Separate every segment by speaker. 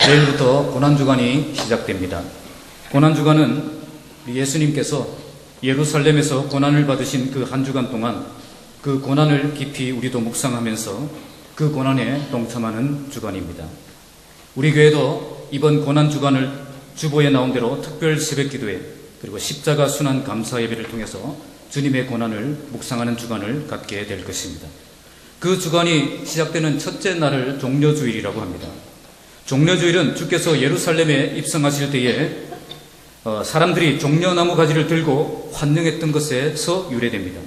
Speaker 1: 내일부터 고난주간이 시작됩니다. 고난주간은 예수님께서 예루살렘에서 고난을 받으신 그 한 주간 동안 그 고난을 깊이 우리도 묵상하면서 그 고난에 동참하는 주간입니다. 우리 교회도 이번 고난주간을 주보에 나온 대로 특별 새벽기도회 그리고 십자가 순환 감사 예배를 통해서 주님의 고난을 묵상하는 주간을 갖게 될 것입니다. 그 주간이 시작되는 첫째 날을 종려주일이라고 합니다. 종려주일은 주께서 예루살렘에 입성하실 때에 사람들이 종려나무 가지를 들고 환영했던 것에서 유래됩니다.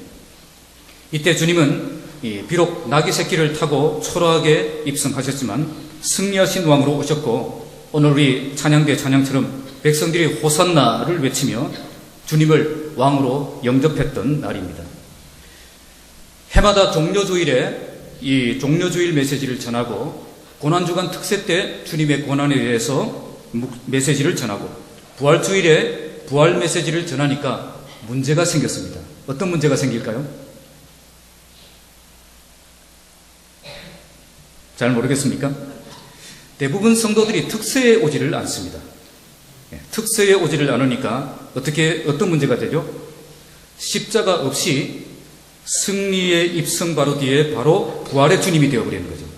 Speaker 1: 이때 주님은 비록 나귀 새끼를 타고 초라하게 입성하셨지만 승리하신 왕으로 오셨고, 오늘 우리 찬양대 찬양처럼 백성들이 호산나를 외치며 주님을 왕으로 영접했던 날입니다. 해마다 종려주일에 이 종려주일 메시지를 전하고, 고난주간 특세 때 주님의 고난에 대해서 메시지를 전하고, 부활주일에 부활 메시지를 전하니까 문제가 생겼습니다. 어떤 문제가 생길까요? 잘 모르겠습니까? 대부분 성도들이 특세에 오지를 않습니다. 특세에 오지를 않으니까 어떤 문제가 되죠? 십자가 없이 승리의 입성 바로 뒤에 바로 부활의 주님이 되어버리는 거죠.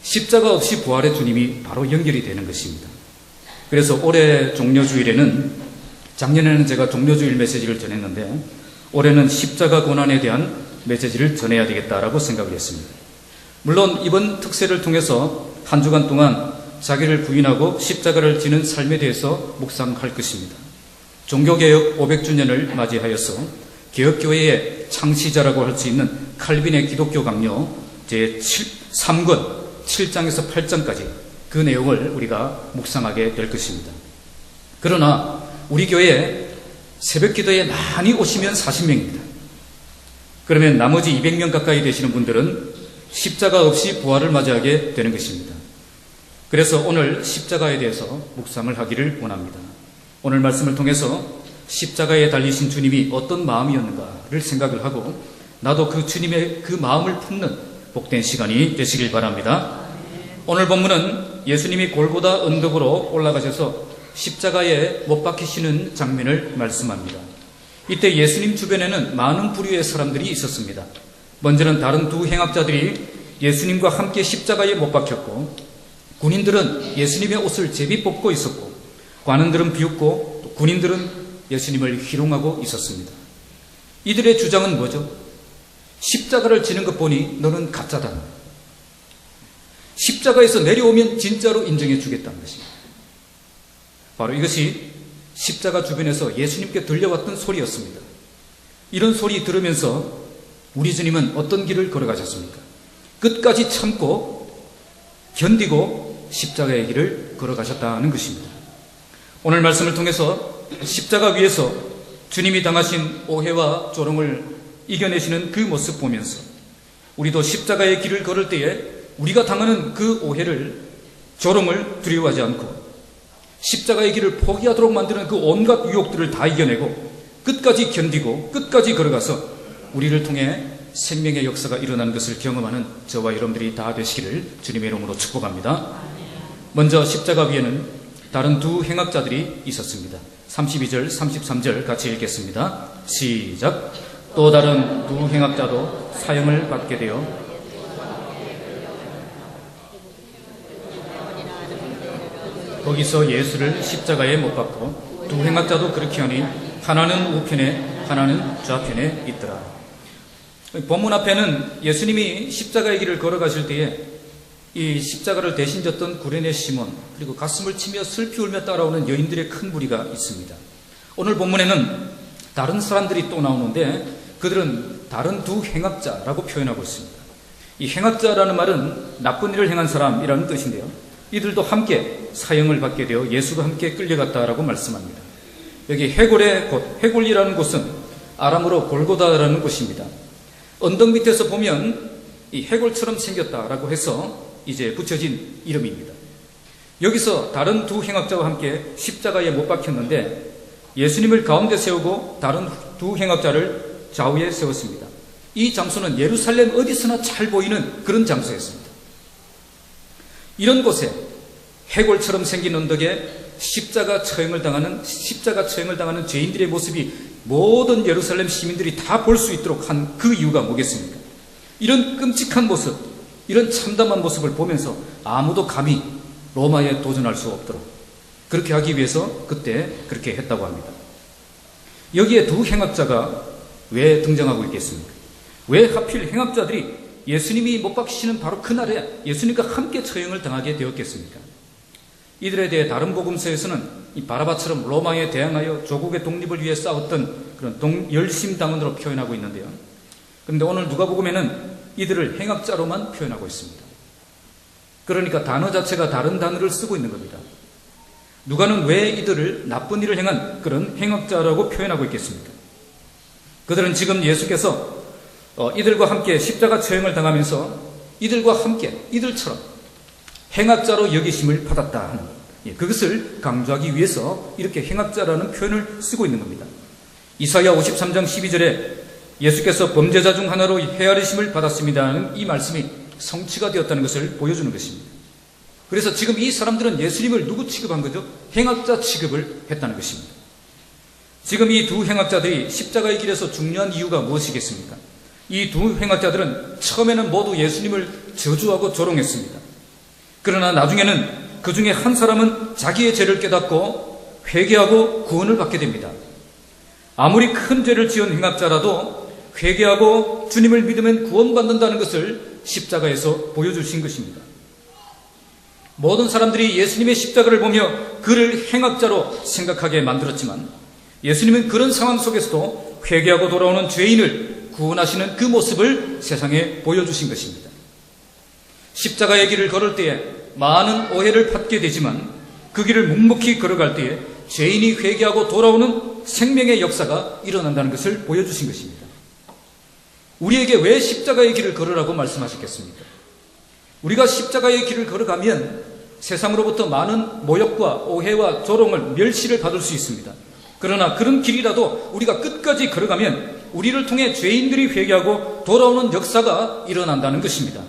Speaker 1: 십자가 없이 부활의 주님이 바로 연결이 되는 것입니다. 그래서 올해 종려주일에는, 작년에는 제가 종려주일 메시지를 전했는데 올해는 십자가 고난에 대한 메시지를 전해야 되겠다라고 생각을 했습니다. 물론 이번 특세를 통해서 한 주간 동안 자기를 부인하고 십자가를 지는 삶에 대해서 묵상할 것입니다. 종교개혁 500주년을 맞이하여서 개혁교회의 창시자라고 할 수 있는 칼빈의 기독교 강요 제3권 7장에서 8장까지 그 내용을 우리가 묵상하게 될 것입니다. 그러나 우리 교회에 새벽기도에 많이 오시면 40명입니다. 그러면 나머지 200명 가까이 되시는 분들은 십자가 없이 부활을 맞이하게 되는 것입니다. 그래서 오늘 십자가에 대해서 묵상을 하기를 원합니다. 오늘 말씀을 통해서 십자가에 달리신 주님이 어떤 마음이었는가를 생각을 하고, 나도 그 주님의 그 마음을 품는 복된 시간이 되시길 바랍니다. 오늘 본문은 예수님이 골고다 언덕으로 올라가셔서 십자가에 못 박히시는 장면을 말씀합니다. 이때 예수님 주변에는 많은 부류의 사람들이 있었습니다. 먼저는 다른 두 행악자들이 예수님과 함께 십자가에 못 박혔고, 군인들은 예수님의 옷을 제비 뽑고 있었고, 관원들은 비웃고, 또 군인들은 예수님을 희롱하고 있었습니다. 이들의 주장은 뭐죠? 십자가를 지는 것 보니 너는 가짜다. 십자가에서 내려오면 진짜로 인정해 주겠다는 것입니다. 바로 이것이 십자가 주변에서 예수님께 들려왔던 소리였습니다. 이런 소리 들으면서 우리 주님은 어떤 길을 걸어가셨습니까? 끝까지 참고 견디고 십자가의 길을 걸어가셨다는 것입니다. 오늘 말씀을 통해서 십자가 위에서 주님이 당하신 오해와 조롱을 이겨내시는 그 모습 보면서 우리도 십자가의 길을 걸을 때에 우리가 당하는 그 오해를, 조롱을 두려워하지 않고 십자가의 길을 포기하도록 만드는 그 온갖 유혹들을 다 이겨내고 끝까지 견디고 끝까지 걸어가서 우리를 통해 생명의 역사가 일어나는 것을 경험하는 저와 여러분들이 다 되시기를 주님의 이름으로 축복합니다. 먼저 십자가 위에는 다른 두 행악자들이 있었습니다. 32절, 33절 같이 읽겠습니다. 시작. 또 다른 두 행악자도 사형을 받게 되어 거기서 예수를 십자가에 못 박고, 두 행악자도 그렇게 하니 하나는 우편에 하나는 좌편에 있더라. 본문 앞에는 예수님이 십자가의 길을 걸어가실 때에 이 십자가를 대신 졌던 구레네 시몬, 그리고 가슴을 치며 슬피 울며 따라오는 여인들의 큰 무리가 있습니다. 오늘 본문에는 다른 사람들이 또 나오는데 그들은 다른 두 행악자라고 표현하고 있습니다. 이 행악자라는 말은 나쁜 일을 행한 사람이라는 뜻인데요, 이들도 함께 사형을 받게 되어 예수가 함께 끌려갔다라고 말씀합니다. 여기 해골의 곳, 해골이라는 곳은 아람어로 골고다라는 곳입니다. 언덕 밑에서 보면 이 해골처럼 생겼다라고 해서 이제 붙여진 이름입니다. 여기서 다른 두 행악자와 함께 십자가에 못 박혔는데 예수님을 가운데 세우고 다른 두 행악자를 좌우에 세웠습니다. 이 장소는 예루살렘 어디서나 잘 보이는 그런 장소였습니다. 이런 곳에 해골처럼 생긴 언덕에 십자가 처형을 당하는 죄인들의 모습이 모든 예루살렘 시민들이 다 볼 수 있도록 한 그 이유가 뭐겠습니까? 이런 끔찍한 모습, 이런 참담한 모습을 보면서 아무도 감히 로마에 도전할 수 없도록 그렇게 하기 위해서 그때 그렇게 했다고 합니다. 여기에 두 행악자가 왜 등장하고 있겠습니까? 왜 하필 행악자들이 예수님이 못 박히시는 바로 그날에 예수님과 함께 처형을 당하게 되었겠습니까? 이들에 대해 다른 복음서에서는 이 바라바처럼 로마에 대항하여 조국의 독립을 위해 싸웠던 그런 열심당원으로 표현하고 있는데요. 그런데 오늘 누가복음에는 이들을 행악자로만 표현하고 있습니다. 그러니까 단어 자체가 다른 단어를 쓰고 있는 겁니다. 누가는 왜 이들을 나쁜 일을 행한 그런 행악자라고 표현하고 있겠습니까? 그들은 지금 예수께서 이들과 함께 십자가 처형을 당하면서 이들과 함께 이들처럼 행악자로 여기심을 받았다 하는 그것을 강조하기 위해서 이렇게 행악자라는 표현을 쓰고 있는 겁니다. 이사야 53장 12절에 예수께서 범죄자 중 하나로 헤아리심을 받았습니다는 이 말씀이 성취가 되었다는 것을 보여주는 것입니다. 그래서 지금 이 사람들은 예수님을 누구 취급한 거죠? 행악자 취급을 했다는 것입니다. 지금 이 두 행악자들이 십자가의 길에서 중요한 이유가 무엇이겠습니까? 이 두 행악자들은 처음에는 모두 예수님을 저주하고 조롱했습니다. 그러나 나중에는 그 중에 한 사람은 자기의 죄를 깨닫고 회개하고 구원을 받게 됩니다. 아무리 큰 죄를 지은 행악자라도 회개하고 주님을 믿으면 구원받는다는 것을 십자가에서 보여주신 것입니다. 모든 사람들이 예수님의 십자가를 보며 그를 행악자로 생각하게 만들었지만 예수님은 그런 상황 속에서도 회개하고 돌아오는 죄인을 구원하시는 그 모습을 세상에 보여주신 것입니다. 십자가의 길을 걸을 때에 많은 오해를 받게 되지만 그 길을 묵묵히 걸어갈 때에 죄인이 회개하고 돌아오는 생명의 역사가 일어난다는 것을 보여주신 것입니다. 우리에게 왜 십자가의 길을 걸으라고 말씀하셨겠습니까? 우리가 십자가의 길을 걸어가면 세상으로부터 많은 모욕과 오해와 조롱을 멸시를 받을 수 있습니다. 그러나 그런 길이라도 우리가 끝까지 걸어가면 우리를 통해 죄인들이 회개하고 돌아오는 역사가 일어난다는 것입니다.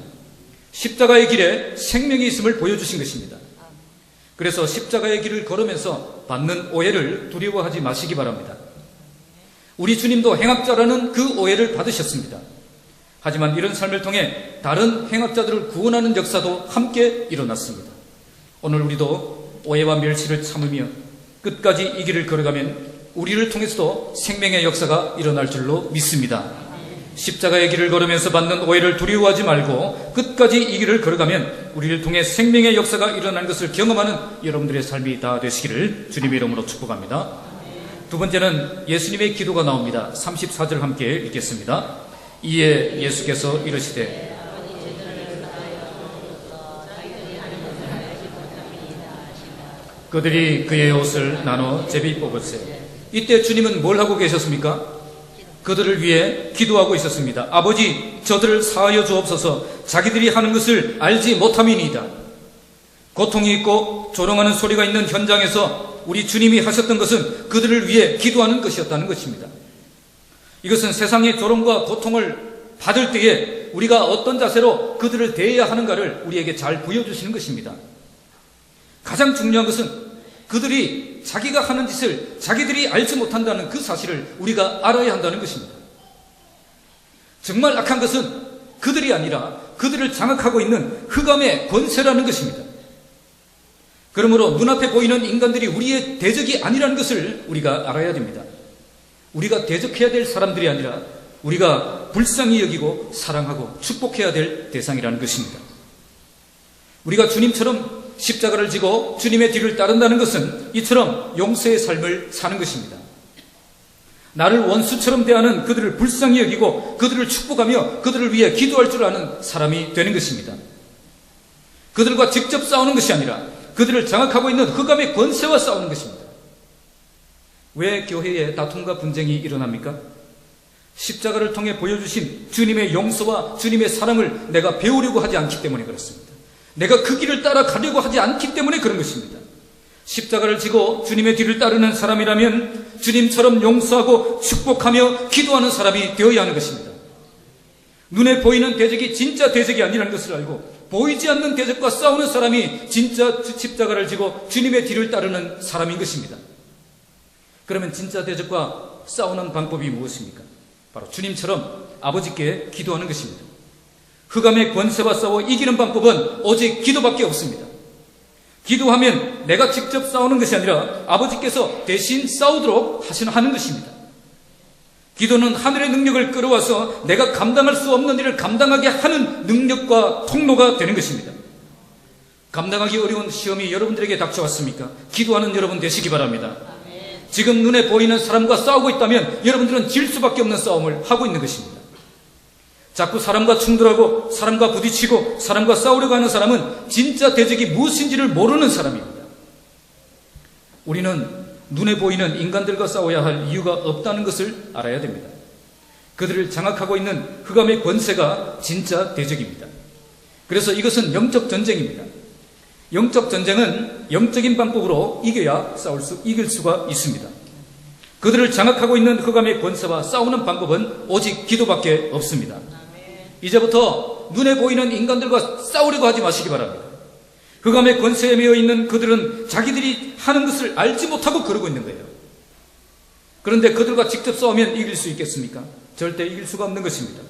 Speaker 1: 십자가의 길에 생명이 있음을 보여주신 것입니다. 그래서 십자가의 길을 걸으면서 받는 오해를 두려워하지 마시기 바랍니다. 우리 주님도 행악자라는 그 오해를 받으셨습니다. 하지만 이런 삶을 통해 다른 행악자들을 구원하는 역사도 함께 일어났습니다. 오늘 우리도 오해와 멸시를 참으며 끝까지 이 길을 걸어가면 우리를 통해서도 생명의 역사가 일어날 줄로 믿습니다. 십자가의 길을 걸으면서 받는 오해를 두려워하지 말고 끝까지 이 길을 걸어가면 우리를 통해 생명의 역사가 일어나는 것을 경험하는 여러분들의 삶이 다 되시기를 주님의 이름으로 축복합니다. 두 번째는 예수님의 기도가 나옵니다. 34절 함께 읽겠습니다. 이에 예수께서 이르시되 그들이 그의 옷을 나눠 제비 뽑으세. 이때 주님은 뭘 하고 계셨습니까? 그들을 위해 기도하고 있었습니다. 아버지, 저들을 사하여 주옵소서. 자기들이 하는 것을 알지 못함이니이다. 고통이 있고 조롱하는 소리가 있는 현장에서 우리 주님이 하셨던 것은 그들을 위해 기도하는 것이었다는 것입니다. 이것은 세상의 조롱과 고통을 받을 때에 우리가 어떤 자세로 그들을 대해야 하는가를 우리에게 잘 보여주시는 것입니다. 가장 중요한 것은 그들이 자기가 하는 짓을 자기들이 알지 못한다는 그 사실을 우리가 알아야 한다는 것입니다. 정말 악한 것은 그들이 아니라 그들을 장악하고 있는 흑암의 권세라는 것입니다. 그러므로 눈앞에 보이는 인간들이 우리의 대적이 아니라는 것을 우리가 알아야 됩니다. 우리가 대적해야 될 사람들이 아니라 우리가 불쌍히 여기고 사랑하고 축복해야 될 대상이라는 것입니다. 우리가 주님처럼 십자가를 지고 주님의 뒤를 따른다는 것은 이처럼 용서의 삶을 사는 것입니다. 나를 원수처럼 대하는 그들을 불쌍히 여기고 그들을 축복하며 그들을 위해 기도할 줄 아는 사람이 되는 것입니다. 그들과 직접 싸우는 것이 아니라 그들을 장악하고 있는 흑암의 권세와 싸우는 것입니다. 왜 교회에 다툼과 분쟁이 일어납니까? 십자가를 통해 보여주신 주님의 용서와 주님의 사랑을 내가 배우려고 하지 않기 때문에 그렇습니다. 내가 그 길을 따라가려고 하지 않기 때문에 그런 것입니다. 십자가를 지고 주님의 뒤를 따르는 사람이라면 주님처럼 용서하고 축복하며 기도하는 사람이 되어야 하는 것입니다. 눈에 보이는 대적이 진짜 대적이 아니라는 것을 알고 보이지 않는 대적과 싸우는 사람이 진짜 십자가를 지고 주님의 뒤를 따르는 사람인 것입니다. 그러면 진짜 대적과 싸우는 방법이 무엇입니까? 바로 주님처럼 아버지께 기도하는 것입니다. 흑암의 권세와 싸워 이기는 방법은 오직 기도밖에 없습니다. 기도하면 내가 직접 싸우는 것이 아니라 아버지께서 대신 싸우도록 하는 것입니다. 기도는 하늘의 능력을 끌어와서 내가 감당할 수 없는 일을 감당하게 하는 능력과 통로가 되는 것입니다. 감당하기 어려운 시험이 여러분들에게 닥쳐왔습니까? 기도하는 여러분 되시기 바랍니다. 지금 눈에 보이는 사람과 싸우고 있다면 여러분들은 질 수밖에 없는 싸움을 하고 있는 것입니다. 자꾸 사람과 충돌하고 사람과 부딪히고 사람과 싸우려고 하는 사람은 진짜 대적이 무엇인지를 모르는 사람입니다. 우리는 눈에 보이는 인간들과 싸워야 할 이유가 없다는 것을 알아야 됩니다. 그들을 장악하고 있는 흑암의 권세가 진짜 대적입니다. 그래서 이것은 영적 전쟁입니다. 영적 전쟁은 영적인 방법으로 이길 수가 있습니다. 그들을 장악하고 있는 흑암의 권세와 싸우는 방법은 오직 기도밖에 없습니다. 이제부터 눈에 보이는 인간들과 싸우려고 하지 마시기 바랍니다. 흑암의 권세에 매여 있는 그들은 자기들이 하는 것을 알지 못하고 그러고 있는 거예요. 그런데 그들과 직접 싸우면 이길 수 있겠습니까? 절대 이길 수가 없는 것입니다.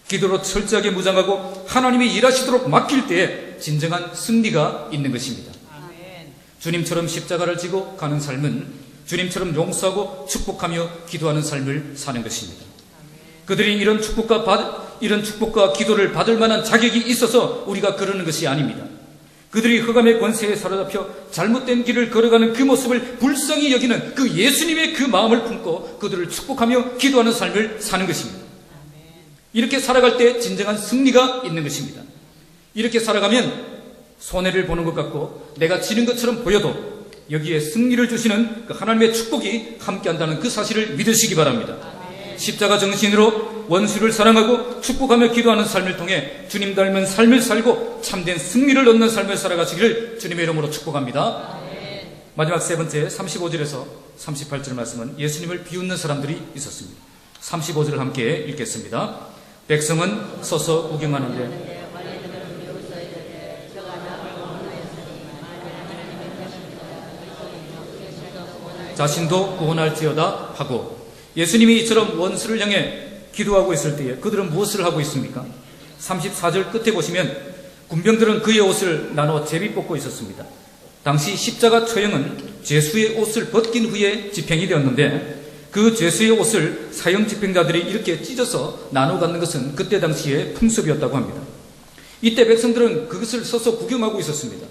Speaker 1: 기도로 철저하게 무장하고 하나님이 일하시도록 맡길 때에 진정한 승리가 있는 것입니다. 주님처럼 십자가를 지고 가는 삶은 주님처럼 용서하고 축복하며 기도하는 삶을 사는 것입니다. 그들이 이런 축복과 기도를 받을 만한 자격이 있어서 우리가 그러는 것이 아닙니다. 그들이 흑암의 권세에 사로잡혀 잘못된 길을 걸어가는 그 모습을 불쌍히 여기는 그 예수님의 그 마음을 품고 그들을 축복하며 기도하는 삶을 사는 것입니다. 이렇게 살아갈 때 진정한 승리가 있는 것입니다. 이렇게 살아가면 손해를 보는 것 같고 내가 지는 것처럼 보여도 여기에 승리를 주시는 그 하나님의 축복이 함께한다는 그 사실을 믿으시기 바랍니다. 십자가 정신으로 원수를 사랑하고 축복하며 기도하는 삶을 통해 주님 닮은 삶을 살고 참된 승리를 얻는 삶을 살아가시기를 주님의 이름으로 축복합니다. 마지막 세 번째 35절에서 38절 말씀은 예수님을 비웃는 사람들이 있었습니다. 35절을 함께 읽겠습니다. 백성은 서서 구경하는데 자신도 구원할지어다 하고, 예수님이 이처럼 원수를 향해 기도하고 있을 때에 그들은 무엇을 하고 있습니까? 34절 끝에 보시면 군병들은 그의 옷을 나눠 제비 뽑고 있었습니다. 당시 십자가 처형은 죄수의 옷을 벗긴 후에 집행이 되었는데 그 죄수의 옷을 사형 집행자들이 이렇게 찢어서 나눠 갖는 것은 그때 당시의 풍습이었다고 합니다. 이때 백성들은 그것을 서서 구경하고 있었습니다.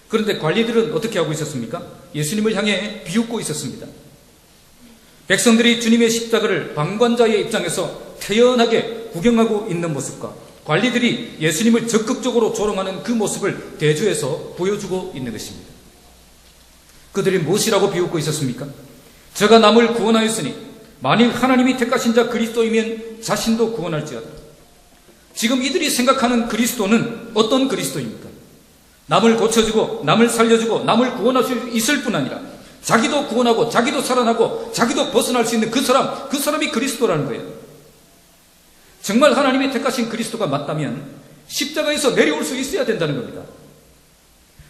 Speaker 1: 그런데 관리들은 어떻게 하고 있었습니까? 예수님을 향해 비웃고 있었습니다. 백성들이 주님의 십자가를 방관자의 입장에서 태연하게 구경하고 있는 모습과 관리들이 예수님을 적극적으로 조롱하는 그 모습을 대조해서 보여주고 있는 것입니다. 그들이 무엇이라고 비웃고 있었습니까? 저가 남을 구원하였으니 만일 하나님이 택하신 자 그리스도이면 자신도 구원할지어다. 지금 이들이 생각하는 그리스도는 어떤 그리스도입니까? 남을 고쳐주고 남을 살려주고 남을 구원할 수 있을 뿐 아니라 자기도 구원하고 자기도 살아나고 자기도 벗어날 수 있는 그 사람이 그리스도라는 거예요. 정말 하나님이 택하신 그리스도가 맞다면 십자가에서 내려올 수 있어야 된다는 겁니다.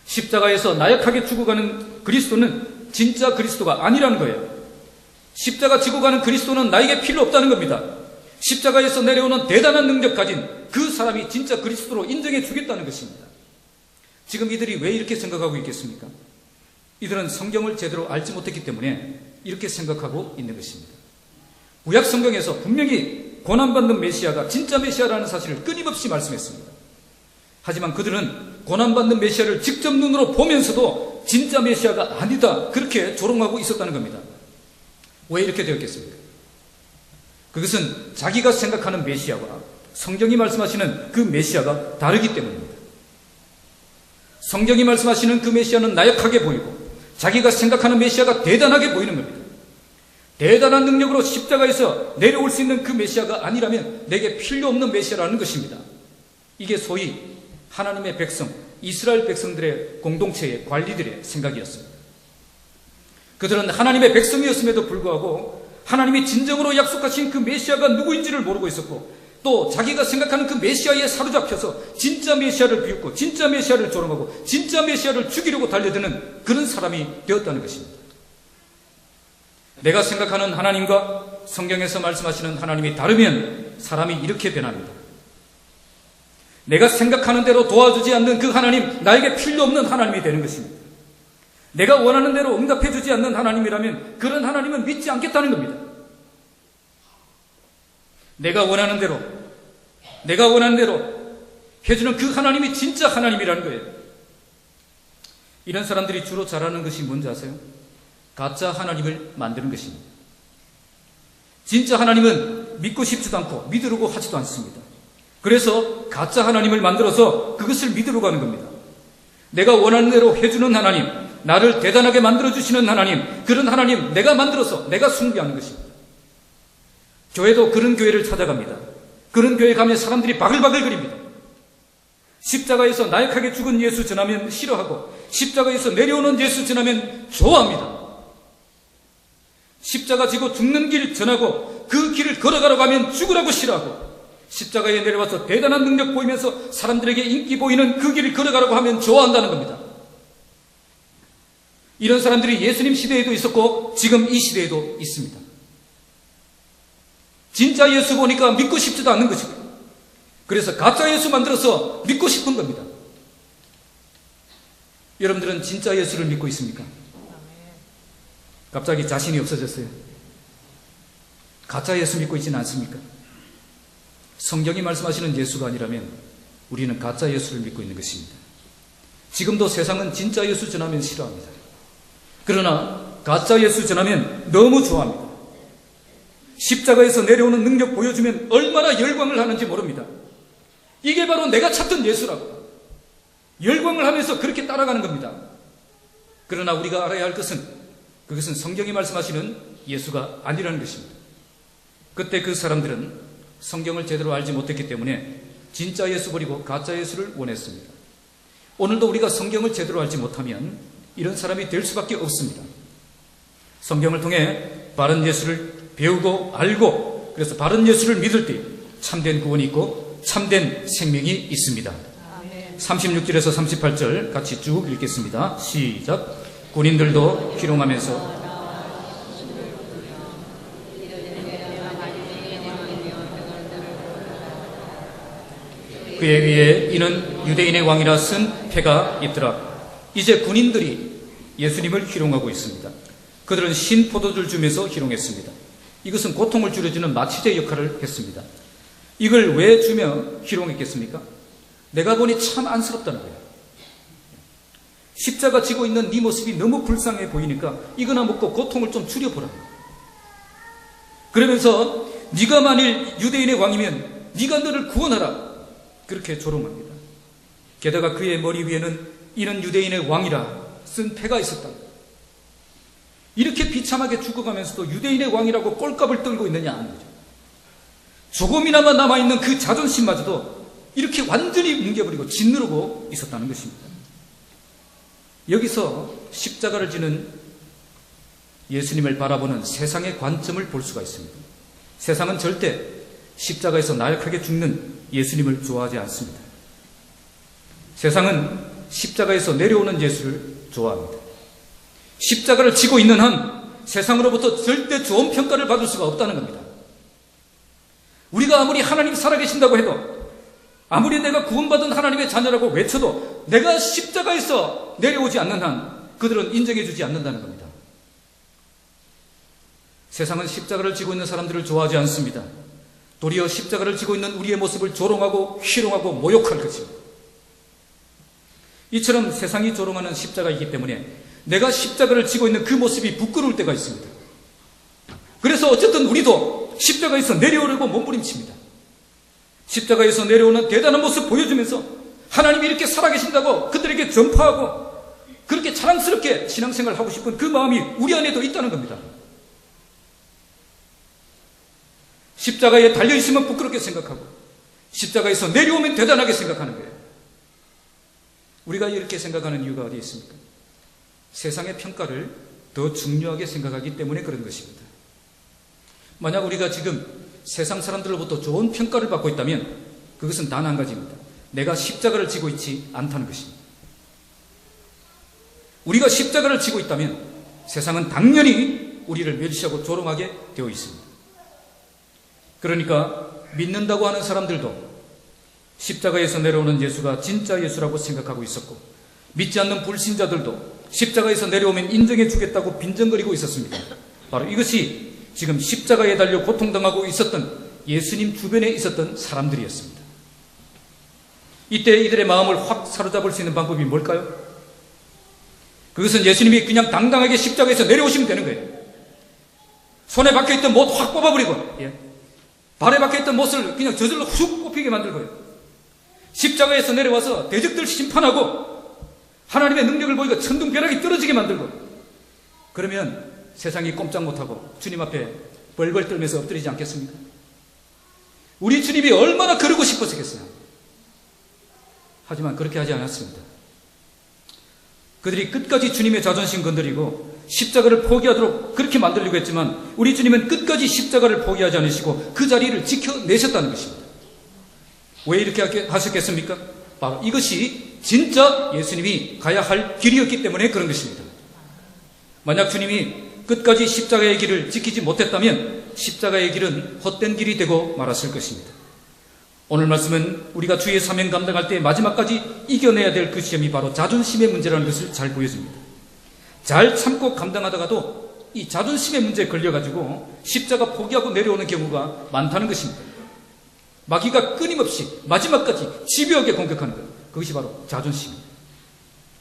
Speaker 1: 십자가에서 나약하게 죽어가는 그리스도는 진짜 그리스도가 아니라는 거예요. 십자가 지고 가는 그리스도는 나에게 필요 없다는 겁니다. 십자가에서 내려오는 대단한 능력 가진 그 사람이 진짜 그리스도로 인정해 주겠다는 것입니다. 지금 이들이 왜 이렇게 생각하고 있겠습니까? 이들은 성경을 제대로 알지 못했기 때문에 이렇게 생각하고 있는 것입니다. 구약 성경에서 분명히 고난받는 메시아가 진짜 메시아라는 사실을 끊임없이 말씀했습니다. 하지만 그들은 고난받는 메시아를 직접 눈으로 보면서도 진짜 메시아가 아니다, 그렇게 조롱하고 있었다는 겁니다. 왜 이렇게 되었겠습니까? 그것은 자기가 생각하는 메시아와 성경이 말씀하시는 그 메시아가 다르기 때문입니다. 성경이 말씀하시는 그 메시아는 나약하게 보이고 자기가 생각하는 메시아가 대단하게 보이는 겁니다. 대단한 능력으로 십자가에서 내려올 수 있는 그 메시아가 아니라면 내게 필요 없는 메시아라는 것입니다. 이게 소위 하나님의 백성, 이스라엘 백성들의 공동체의 관리들의 생각이었습니다. 그들은 하나님의 백성이었음에도 불구하고 하나님이 진정으로 약속하신 그 메시아가 누구인지를 모르고 있었고 또 자기가 생각하는 그 메시아에 사로잡혀서 진짜 메시아를 비웃고 진짜 메시아를 조롱하고 진짜 메시아를 죽이려고 달려드는 그런 사람이 되었다는 것입니다. 내가 생각하는 하나님과 성경에서 말씀하시는 하나님이 다르면 사람이 이렇게 변합니다. 내가 생각하는 대로 도와주지 않는 그 하나님, 나에게 필요 없는 하나님이 되는 것입니다. 내가 원하는 대로 응답해주지 않는 하나님이라면 그런 하나님은 믿지 않겠다는 겁니다. 내가 원하는 대로 해주는 그 하나님이 진짜 하나님이라는 거예요. 이런 사람들이 주로 잘하는 것이 뭔지 아세요? 가짜 하나님을 만드는 것입니다. 진짜 하나님은 믿고 싶지도 않고 믿으려고 하지도 않습니다. 그래서 가짜 하나님을 만들어서 그것을 믿으려고 하는 겁니다. 내가 원하는 대로 해주는 하나님, 나를 대단하게 만들어주시는 하나님, 그런 하나님 내가 만들어서 내가 숭배하는 것입니다. 교회도 그런 교회를 찾아갑니다. 그런 교회 가면 사람들이 바글바글거립니다. 십자가에서 나약하게 죽은 예수 전하면 싫어하고 십자가에서 내려오는 예수 전하면 좋아합니다. 십자가 지고 죽는 길 전하고 그 길을 걸어가라고 하면 죽으라고 싫어하고 십자가에 내려와서 대단한 능력 보이면서 사람들에게 인기 보이는 그 길을 걸어가라고 하면 좋아한다는 겁니다. 이런 사람들이 예수님 시대에도 있었고 지금 이 시대에도 있습니다. 진짜 예수 보니까 믿고 싶지도 않는 것이고요. 그래서 가짜 예수 만들어서 믿고 싶은 겁니다. 여러분들은 진짜 예수를 믿고 있습니까? 갑자기 자신이 없어졌어요. 가짜 예수 믿고 있지는 않습니까? 성경이 말씀하시는 예수가 아니라면 우리는 가짜 예수를 믿고 있는 것입니다. 지금도 세상은 진짜 예수 전하면 싫어합니다. 그러나 가짜 예수 전하면 너무 좋아합니다. 십자가에서 내려오는 능력 보여주면 얼마나 열광을 하는지 모릅니다. 이게 바로 내가 찾던 예수라고. 열광을 하면서 그렇게 따라가는 겁니다. 그러나 우리가 알아야 할 것은 그것은 성경이 말씀하시는 예수가 아니라는 것입니다. 그때 그 사람들은 성경을 제대로 알지 못했기 때문에 진짜 예수 버리고 가짜 예수를 원했습니다. 오늘도 우리가 성경을 제대로 알지 못하면 이런 사람이 될 수밖에 없습니다. 성경을 통해 바른 예수를 배우고 알고 그래서 바른 예수를 믿을 때 참된 구원이 있고 참된 생명이 있습니다. 36절에서 38절 같이 쭉 읽겠습니다. 시작. 군인들도 희롱하면서 그의 위에 이는 유대인의 왕이라 쓴 패가 있더라. 이제 군인들이 예수님을 희롱하고 있습니다. 그들은 신 포도주를 주면서 희롱했습니다. 이것은 고통을 줄여주는 마취제 역할을 했습니다. 이걸 왜 주며 희롱했겠습니까? 내가 보니 참 안쓰럽다는 거예요. 십자가 지고 있는 네 모습이 너무 불쌍해 보이니까 이거나 먹고 고통을 좀 줄여보라. 그러면서 네가 만일 유대인의 왕이면 네가 너를 구원하라. 그렇게 조롱합니다. 게다가 그의 머리 위에는 이는 유대인의 왕이라 쓴 패가 있었다. 이렇게 비참하게 죽어가면서도 유대인의 왕이라고 꼴값을 떨고 있느냐 하는 거죠. 조금이나마 남아있는 그 자존심마저도 이렇게 완전히 뭉개버리고 짓누르고 있었다는 것입니다. 여기서 십자가를 지는 예수님을 바라보는 세상의 관점을 볼 수가 있습니다. 세상은 절대 십자가에서 나약하게 죽는 예수님을 좋아하지 않습니다. 세상은 십자가에서 내려오는 예수를 좋아합니다. 십자가를 지고 있는 한 세상으로부터 절대 좋은 평가를 받을 수가 없다는 겁니다. 우리가 아무리 하나님 살아계신다고 해도 아무리 내가 구원받은 하나님의 자녀라고 외쳐도 내가 십자가에서 내려오지 않는 한 그들은 인정해주지 않는다는 겁니다. 세상은 십자가를 지고 있는 사람들을 좋아하지 않습니다. 도리어 십자가를 지고 있는 우리의 모습을 조롱하고 희롱하고 모욕할 것입니다. 이처럼 세상이 조롱하는 십자가이기 때문에 내가 십자가를 지고 있는 그 모습이 부끄러울 때가 있습니다. 그래서 어쨌든 우리도 십자가에서 내려오려고 몸부림칩니다. 십자가에서 내려오는 대단한 모습 보여주면서 하나님이 이렇게 살아계신다고 그들에게 전파하고 그렇게 자랑스럽게 신앙생활을 하고 싶은 그 마음이 우리 안에도 있다는 겁니다. 십자가에 달려있으면 부끄럽게 생각하고 십자가에서 내려오면 대단하게 생각하는 거예요. 우리가 이렇게 생각하는 이유가 어디에 있습니까? 세상의 평가를 더 중요하게 생각하기 때문에 그런 것입니다. 만약 우리가 지금 세상 사람들로부터 좋은 평가를 받고 있다면 그것은 단 한 가지입니다. 내가 십자가를 지고 있지 않다는 것입니다. 우리가 십자가를 지고 있다면 세상은 당연히 우리를 멸시하고 조롱하게 되어 있습니다. 그러니까 믿는다고 하는 사람들도 십자가에서 내려오는 예수가 진짜 예수라고 생각하고 있었고, 믿지 않는 불신자들도 십자가에서 내려오면 인정해 주겠다고 빈정거리고 있었습니다. 바로 이것이 지금 십자가에 달려 고통당하고 있었던 예수님 주변에 있었던 사람들이었습니다. 이때 이들의 마음을 확 사로잡을 수 있는 방법이 뭘까요? 그것은 예수님이 그냥 당당하게 십자가에서 내려오시면 되는 거예요. 손에 박혀있던 못 확 뽑아버리고, 발에 박혀있던 못을 그냥 저절로 훅 뽑히게 만들고요. 십자가에서 내려와서 대적들 심판하고 하나님의 능력을 보이고 천둥벼락이 떨어지게 만들고, 그러면 세상이 꼼짝 못하고 주님 앞에 벌벌 떨면서 엎드리지 않겠습니까? 우리 주님이 얼마나 그러고 싶었겠어요. 하지만 그렇게 하지 않았습니다. 그들이 끝까지 주님의 자존심 건드리고 십자가를 포기하도록 그렇게 만들려고 했지만 우리 주님은 끝까지 십자가를 포기하지 않으시고 그 자리를 지켜내셨다는 것입니다. 왜 이렇게 하셨겠습니까? 바로 이것이 진짜 예수님이 가야 할 길이었기 때문에 그런 것입니다. 만약 주님이 끝까지 십자가의 길을 지키지 못했다면 십자가의 길은 헛된 길이 되고 말았을 것입니다. 오늘 말씀은 우리가 주의 사명 감당할 때 마지막까지 이겨내야 될 그 시험이 바로 자존심의 문제라는 것을 잘 보여줍니다. 잘 참고 감당하다가도 이 자존심의 문제에 걸려가지고 십자가 포기하고 내려오는 경우가 많다는 것입니다. 마귀가 끊임없이 마지막까지 집요하게 공격하는 것, 그것이 바로 자존심입니다.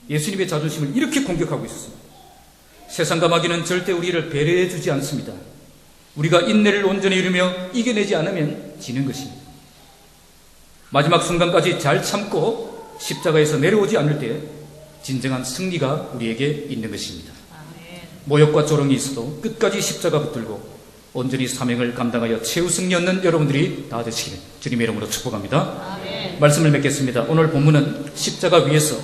Speaker 1: 예수님의 자존심을 이렇게 공격하고 있었습니다. 세상과 마귀는 절대 우리를 배려해 주지 않습니다. 우리가 인내를 온전히 이루며 이겨내지 않으면 지는 것입니다. 마지막 순간까지 잘 참고 십자가에서 내려오지 않을 때 진정한 승리가 우리에게 있는 것입니다. 모욕과 조롱이 있어도 끝까지 십자가 붙들고 온전히 사명을 감당하여 최후 승리 얻는 여러분들이 다 되시기를 주님의 이름으로 축복합니다. 아멘. 말씀을 맺겠습니다. 오늘 본문은 십자가 위에서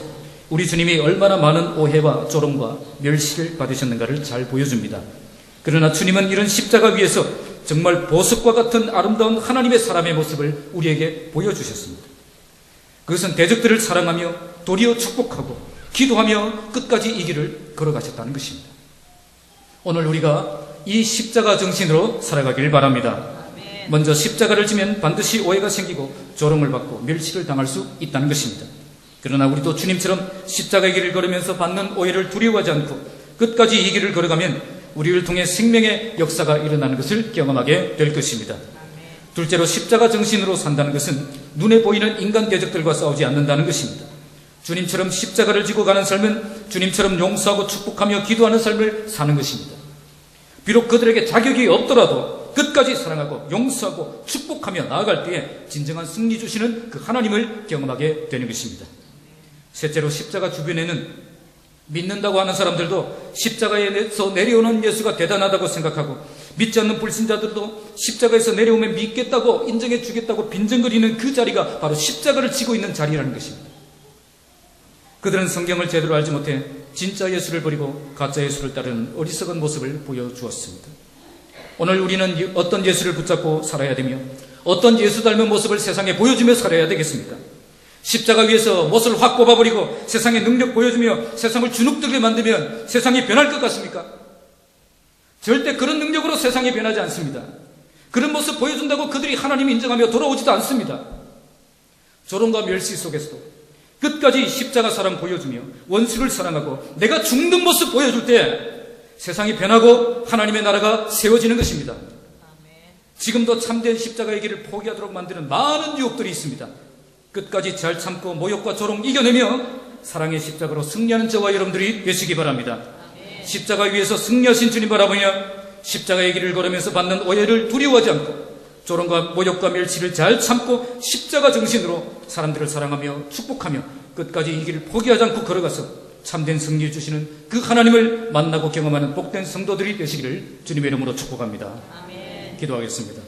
Speaker 1: 우리 주님이 얼마나 많은 오해와 조롱과 멸시를 받으셨는가를 잘 보여줍니다. 그러나 주님은 이런 십자가 위에서 정말 보석과 같은 아름다운 하나님의 사람의 모습을 우리에게 보여주셨습니다. 그것은 대적들을 사랑하며 도리어 축복하고 기도하며 끝까지 이 길을 걸어가셨다는 것입니다. 오늘 우리가 이 십자가 정신으로 살아가길 바랍니다. 먼저 십자가를 지면 반드시 오해가 생기고 조롱을 받고 멸시를 당할 수 있다는 것입니다. 그러나 우리도 주님처럼 십자가의 길을 걸으면서 받는 오해를 두려워하지 않고 끝까지 이 길을 걸어가면 우리를 통해 생명의 역사가 일어나는 것을 경험하게 될 것입니다. 둘째로 십자가 정신으로 산다는 것은 눈에 보이는 인간 대적들과 싸우지 않는다는 것입니다. 주님처럼 십자가를 지고 가는 삶은 주님처럼 용서하고 축복하며 기도하는 삶을 사는 것입니다. 비록 그들에게 자격이 없더라도 끝까지 사랑하고 용서하고 축복하며 나아갈 때에 진정한 승리 주시는 그 하나님을 경험하게 되는 것입니다. 셋째로 십자가 주변에는 믿는다고 하는 사람들도 십자가에서 내려오는 예수가 대단하다고 생각하고 믿지 않는 불신자들도 십자가에서 내려오면 믿겠다고 인정해 주겠다고 빈정거리는 그 자리가 바로 십자가를 지고 있는 자리라는 것입니다. 그들은 성경을 제대로 알지 못해 진짜 예수를 버리고 가짜 예수를 따르는 어리석은 모습을 보여주었습니다. 오늘 우리는 어떤 예수를 붙잡고 살아야 되며 어떤 예수 닮은 모습을 세상에 보여주며 살아야 되겠습니까? 십자가 위에서 못을 확 뽑아버리고 세상의 능력 보여주며 세상을 주눅들게 만들면 세상이 변할 것 같습니까? 절대 그런 능력으로 세상이 변하지 않습니다. 그런 모습 보여준다고 그들이 하나님을 인정하며 돌아오지도 않습니다. 조롱과 멸시 속에서도 끝까지 십자가 사랑 보여주며 원수를 사랑하고 내가 죽는 모습 보여줄 때 세상이 변하고 하나님의 나라가 세워지는 것입니다. 지금도 참된 십자가의 길을 포기하도록 만드는 많은 유혹들이 있습니다. 끝까지 잘 참고 모욕과 조롱 이겨내며 사랑의 십자가로 승리하는 저와 여러분들이 되시기 바랍니다. 십자가 위에서 승리하신 주님 바라보며 십자가의 길을 걸으면서 받는 오해를 두려워하지 않고 조롱과 모욕과 멸시를 잘 참고 십자가 정신으로 사람들을 사랑하며 축복하며 끝까지 이 길을 포기하지 않고 걸어가서 참된 승리 주시는 그 하나님을 만나고 경험하는 복된 성도들이 되시기를 주님의 이름으로 축복합니다. 아멘. 기도하겠습니다.